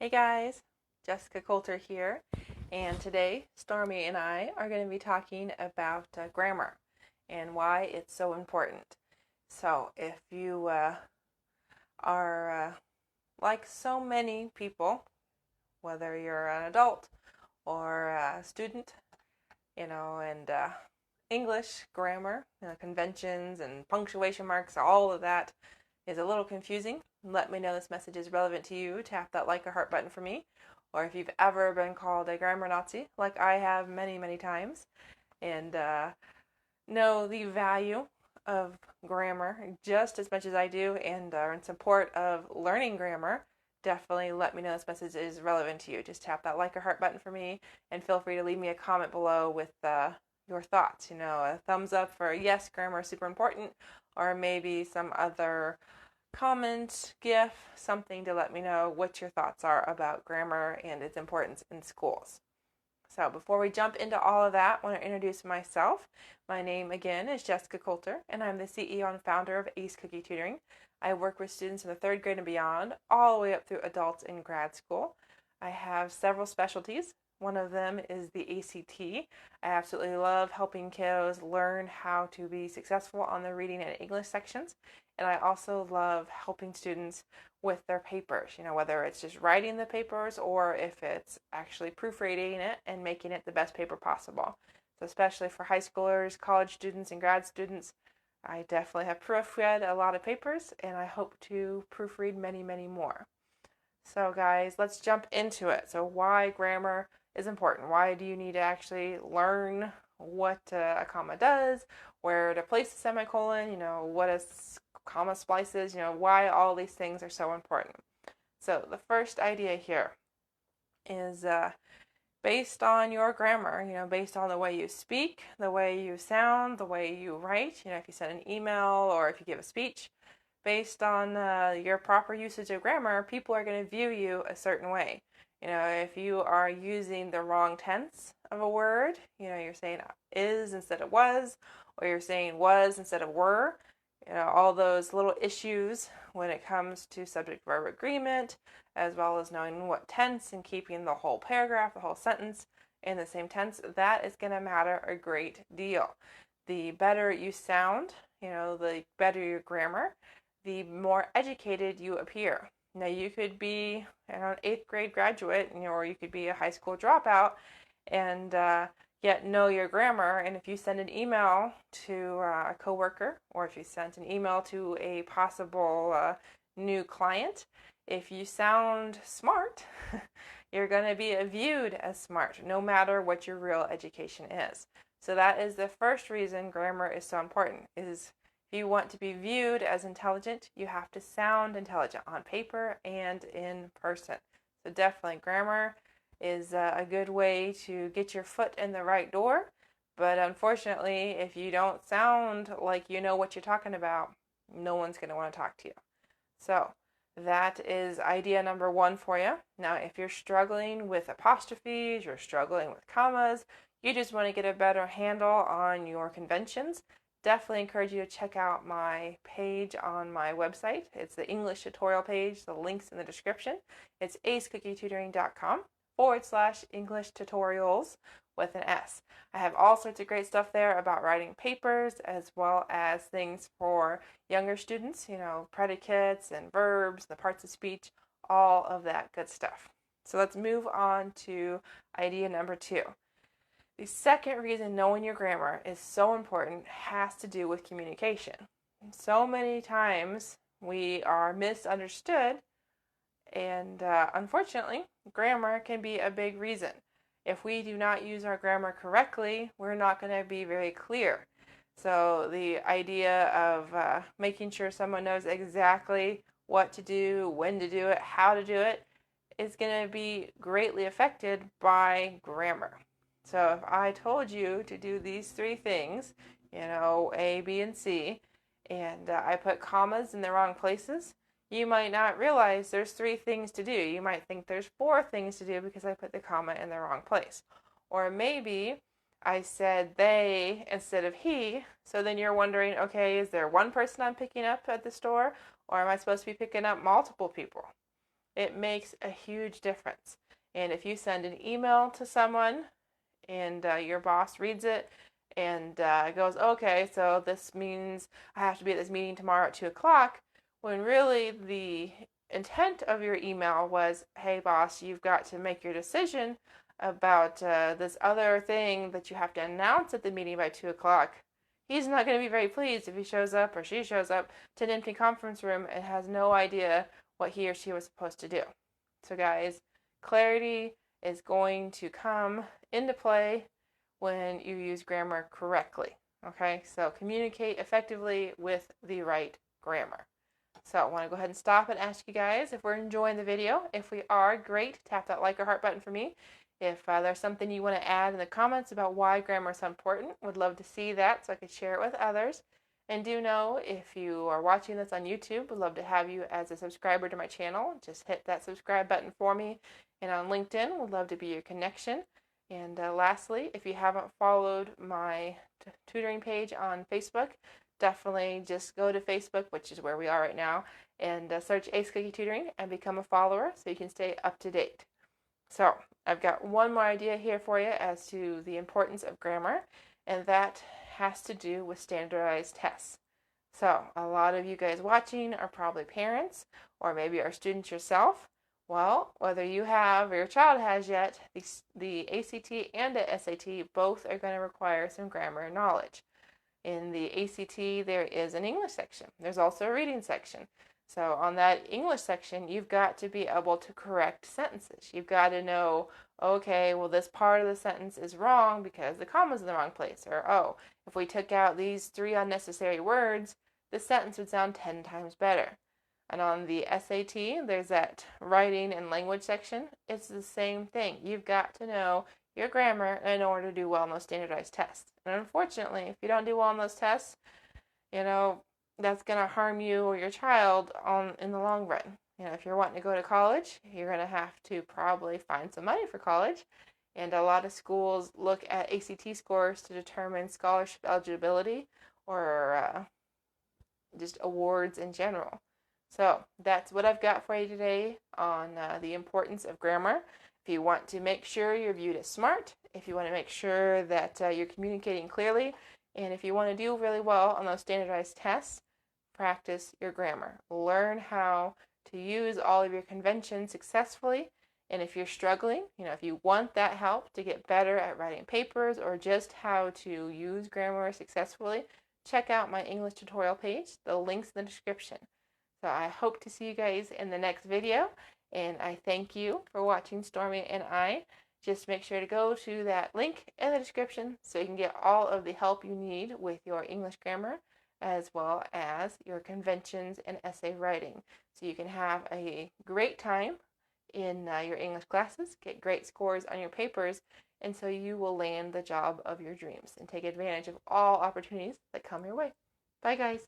Hey guys, Jessica Coulter here, and today Stormy and I are going to be talking about grammar and why it's so important. So, if you are like so many people, whether you're an adult or a student, and English grammar, conventions and punctuation marks, all of that is a little confusing. Let me know this message is relevant to you. Tap that like or heart button for me. Or if you've ever been called a grammar Nazi, like I have many, many times, and know the value of grammar just as much as I do, and are in support of learning grammar, definitely let me know this message is relevant to you. Just tap that like or heart button for me, and feel free to leave me a comment below with your thoughts. A thumbs up for yes, grammar is super important, or maybe some other comment, GIF, something to let me know what your thoughts are about grammar and its importance in schools. So before we jump into all of that, I want to introduce myself. My name again is Jessica Coulter, and I'm the CEO and founder of Ace Cookie Tutoring. I work with students in the third grade and beyond, all the way up through adults in grad school. I have several specialties. One of them is the ACT. I absolutely love helping kiddos learn how to be successful on the reading and English sections. And I also love helping students with their papers, whether it's just writing the papers or if it's actually proofreading it and making it the best paper possible. So, especially for high schoolers, college students, and grad students, I definitely have proofread a lot of papers, and I hope to proofread many, many more. So, guys, let's jump into it. So, why grammar is important? Why do you need to actually learn what a comma does, where to place a semicolon, what a comma splices, why all these things are so important. So, the first idea here is based on your grammar, based on the way you speak, the way you sound, the way you write, if you send an email or if you give a speech, based on your proper usage of grammar, people are going to view you a certain way. If you are using the wrong tense of a word, you're saying is instead of was, or you're saying was instead of were, all those little issues when it comes to subject-verb agreement, as well as knowing what tense and keeping the whole paragraph, the whole sentence in the same tense, that is going to matter a great deal. The better you sound, the better your grammar, the more educated you appear. Now, you could be an 8th grade graduate, or you could be a high school dropout, and yet know your grammar. And if you send an email to a coworker, or if you sent an email to a possible new client, if you sound smart, you're going to be viewed as smart, no matter what your real education is. So that is the first reason grammar is so important, is if you want to be viewed as intelligent, you have to sound intelligent on paper and in person. So definitely grammar is a good way to get your foot in the right door. But unfortunately, if you don't sound like you know what you're talking about, no one's going to want to talk to you. So that is idea number one for you. Now, if you're struggling with apostrophes, you're struggling with commas, you just want to get a better handle on your conventions, definitely encourage you to check out my page on my website. It's the English tutorial page. The link's in the description. It's acecookie-tutoring.com/English tutorials with an S. I have all sorts of great stuff there about writing papers, as well as things for younger students, predicates and verbs, the parts of speech, all of that good stuff. So let's move on to idea number 2. The second reason knowing your grammar is so important has to do with communication. So many times we are misunderstood, and unfortunately, grammar can be a big reason. If we do not use our grammar correctly, we're not going to be very clear. So the idea of making sure someone knows exactly what to do, when to do it, how to do it, is going to be greatly affected by grammar. So if I told you to do these 3 things, A, B, and C, and I put commas in the wrong places, you might not realize there's 3 things to do. You might think there's 4 things to do because I put the comma in the wrong place. Or maybe I said they instead of he, so then you're wondering, okay, is there one person I'm picking up at the store, or am I supposed to be picking up multiple people? it makes a huge difference. And if you send an email to someone and your boss reads it and goes, okay, so this means I have to be at this meeting tomorrow at 2 o'clock, when really the intent of your email was, hey, boss, you've got to make your decision about this other thing that you have to announce at the meeting by 2 o'clock. He's not going to be very pleased if he shows up or she shows up to an empty conference room and has no idea what he or she was supposed to do. So, guys, clarity is going to come into play when you use grammar correctly. Okay, so communicate effectively with the right grammar. So I want to go ahead and stop and ask you guys if we're enjoying the video. If we are, great. Tap that like or heart button for me. If there's something you want to add in the comments about why grammar is so important, would love to see that so I could share it with others. And do know, if you are watching this on YouTube, would love to have you as a subscriber to my channel. Just hit that subscribe button for me. And on LinkedIn, would love to be your connection. And lastly, if you haven't followed my tutoring page on Facebook, definitely just go to Facebook, which is where we are right now, and search Ace Cookie Tutoring and become a follower so you can stay up to date. So I've got one more idea here for you as to the importance of grammar, and that has to do with standardized tests. So a lot of you guys watching are probably parents or maybe are students yourself. Well, whether you have or your child has yet, the ACT and the SAT both are going to require some grammar knowledge. In the ACT, there is an English section. There's also a reading section. So on that English section, you've got to be able to correct sentences. You've got to know, okay, well, this part of the sentence is wrong because the comma's in the wrong place. Or, oh, if we took out these 3 unnecessary words, the sentence would sound 10 times better. And on the SAT, there's that writing and language section. It's the same thing. You've got to know your grammar in order to do well in those standardized tests. And unfortunately, if you don't do well in those tests, that's going to harm you or your child in the long run. If you're wanting to go to college, you're going to have to probably find some money for college. And a lot of schools look at ACT scores to determine scholarship eligibility or just awards in general. So that's what I've got for you today on the importance of grammar. If you want to make sure you're viewed as smart, if you want to make sure that you're communicating clearly, and if you want to do really well on those standardized tests, practice your grammar. Learn how to use all of your conventions successfully. And if you're struggling, if you want that help to get better at writing papers or just how to use grammar successfully, check out my English tutorial page. The link's in the description. So I hope to see you guys in the next video, and I thank you for watching Stormy and I. Just make sure to go to that link in the description so you can get all of the help you need with your English grammar as well as your conventions and essay writing. So you can have a great time in your English classes, get great scores on your papers, and so you will land the job of your dreams and take advantage of all opportunities that come your way. Bye, guys.